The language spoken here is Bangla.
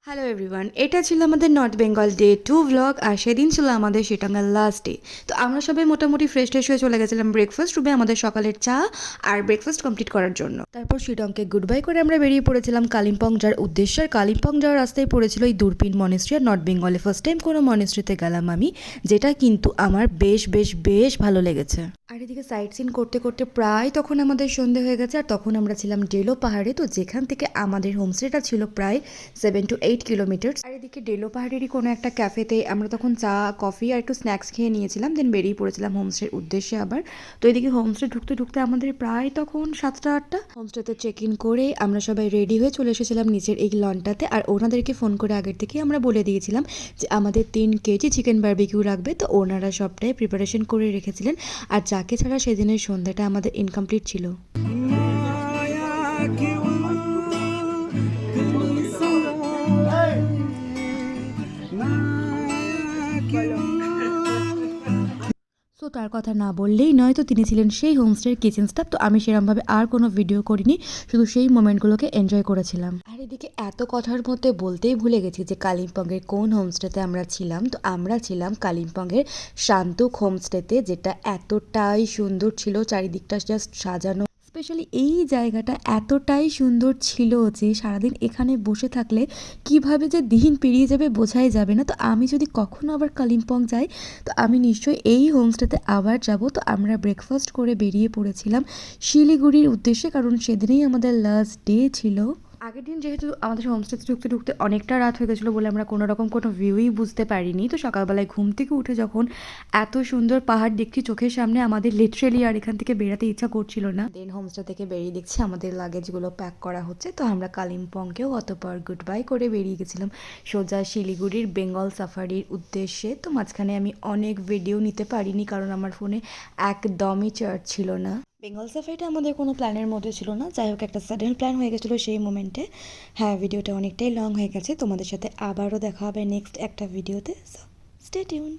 হ্যালো এভরিওয়ান, এটা ছিল আমাদের নর্থ বেঙ্গল ডে 2 ভ্লগ। আর সেদিন ছিল আমাদের শিটংয়ের লাস্ট ডে। তো আমরা সবাই মোটামুটি ফ্রেশ ট্রেশ হয়ে চলে গেছিলাম ব্রেকফাস্ট রুমে আমাদের সকালের চা আর ব্রেকফাস্ট কমপ্লিট করার জন্য। তারপর শিটংকে গুড বাই করে আমরা বেরিয়ে পড়েছিলাম কালিম্পং যাওয়ার উদ্দেশ্যে। আর কালিম্পং যাওয়ার রাস্তায় পড়েছিল এই দূরপিন মনেস্ট্রি। আর নর্থ বেঙ্গলে ফার্স্ট টাইম কোনো মনেস্ট্রিতে গেলাম আমি, যেটা কিন্তু আমার বেশ ভালো লেগেছে। আর এদিকে সাইট সিন করতে করতে প্রায় তখন আমাদের সন্ধে হয়ে গেছে। আর তখন আমরা ছিলাম ডেলো পাহাড়ে, তো যেখান থেকে আমাদের হোমস্টেটা ছিল প্রায় 7 to 8 কিলোমিটার। আর এদিকে ডেলো পাহাড়েরই কোনো একটা ক্যাফেতে আমরা তখন চা কফি আর একটু স্ন্যাক্স খেয়ে নিয়েছিলাম, দেন বেরিয়ে পড়েছিলাম হোমস্টের উদ্দেশ্যে আবার। তো এদিকে হোমস্টে ঢুকতে ঢুকতে আমাদের প্রায় তখন 7টা-8টা। হোমস্টেতে চেক ইন করে আমরা সবাই রেডি হয়ে চলে এসেছিলাম নিচের এই লনটাতে। আর ওনাদেরকে ফোন করে আগের থেকে আমরা বলে দিয়েছিলাম যে আমাদের 3 কেজি চিকেন বারবিকিউ লাগবে। তো ওনারা সবটাই প্রিপারেশন করে রেখেছিলেন। আর যাকে ছাড়া সেদিনের সন্ধ্যাটা আমাদের ইনকমপ্লিট ছিল। সো তার কথা না বললেই নয়, তো তিনি ছিলেন সেই হোমস্টের কিচেন স্টাফ। তো আমি সেরকমভাবে আর কোনো ভিডিও করিনি, শুধু সেই মোমেন্টগুলোকে এনজয় করেছিলাম। আর এদিকে এত কথার মধ্যে বলতেই ভুলে গেছি যে কালিম্পংয়ের কোন হোমস্টেতে আমরা ছিলাম। তো আমরা ছিলাম কালিম্পংয়ের শান্তুক হোমস্টেতে, যেটা এতটাই সুন্দর ছিল, চারিদিকটা জাস্ট সাজানো। স্পেশালি এই জায়গাটা এতটাই সুন্দর ছিল যে সারাদিন এখানে বসে থাকলে কিভাবে যে দিন পেরিয়ে যাবে বোঝাই যাবে না। তো আমি যদি কখনো আবার কালিম্পং যাই তো আমি নিশ্চয়ই এই হোমস্টেতে আবার যাব। তো আমরা ব্রেকফাস্ট করে বেরিয়ে পড়েছিলাম শিলিগুড়ির উদ্দেশ্যে, কারণ সেদিনেই আমাদের লাস্ট ডে ছিল। আগের দিন যেহেতু আমাদের হোমস্টেতে ঢুকতে ঢুকতে অনেকটা রাত হয়ে গেছিলো বলে আমরা কোনো রকম কোনো ভিউই বুঝতে পারিনি। তো সকালবেলায় ঘুম থেকে উঠে যখন এত সুন্দর পাহাড় দেখছি চোখের সামনে, আমাদের লিটারেলি আর এখান থেকে বেরাতে ইচ্ছা করছিল না। দেন হোমস্টে থেকে বেরিয়ে দেখছি আমাদের লাগেজগুলো প্যাক করা হচ্ছে। তো আমরা কালিম্পংকেও অতপর গুড বাই করে বেরিয়ে গেছিলাম সোজা শিলিগুড়ির বেঙ্গল সাফারির উদ্দেশ্যে। তো মাঝখানে আমি অনেক ভিডিও নিতে পারিনি, কারণ আমার ফোনে একদমই চার্জ ছিল না। বেঙ্গল সাফারিটা আমাদের কোনো প্ল্যানের মধ্যে ছিল না, যাই হোক একটা সাডেন প্ল্যান হয়ে গেছিলো সেই মোমেন্টে। হ্যাঁ, ভিডিওটা অনেকটাই লং হয়ে গেছে, তোমাদের সাথে আবারও দেখা হবে নেক্সট একটা ভিডিওতে। So stay tuned.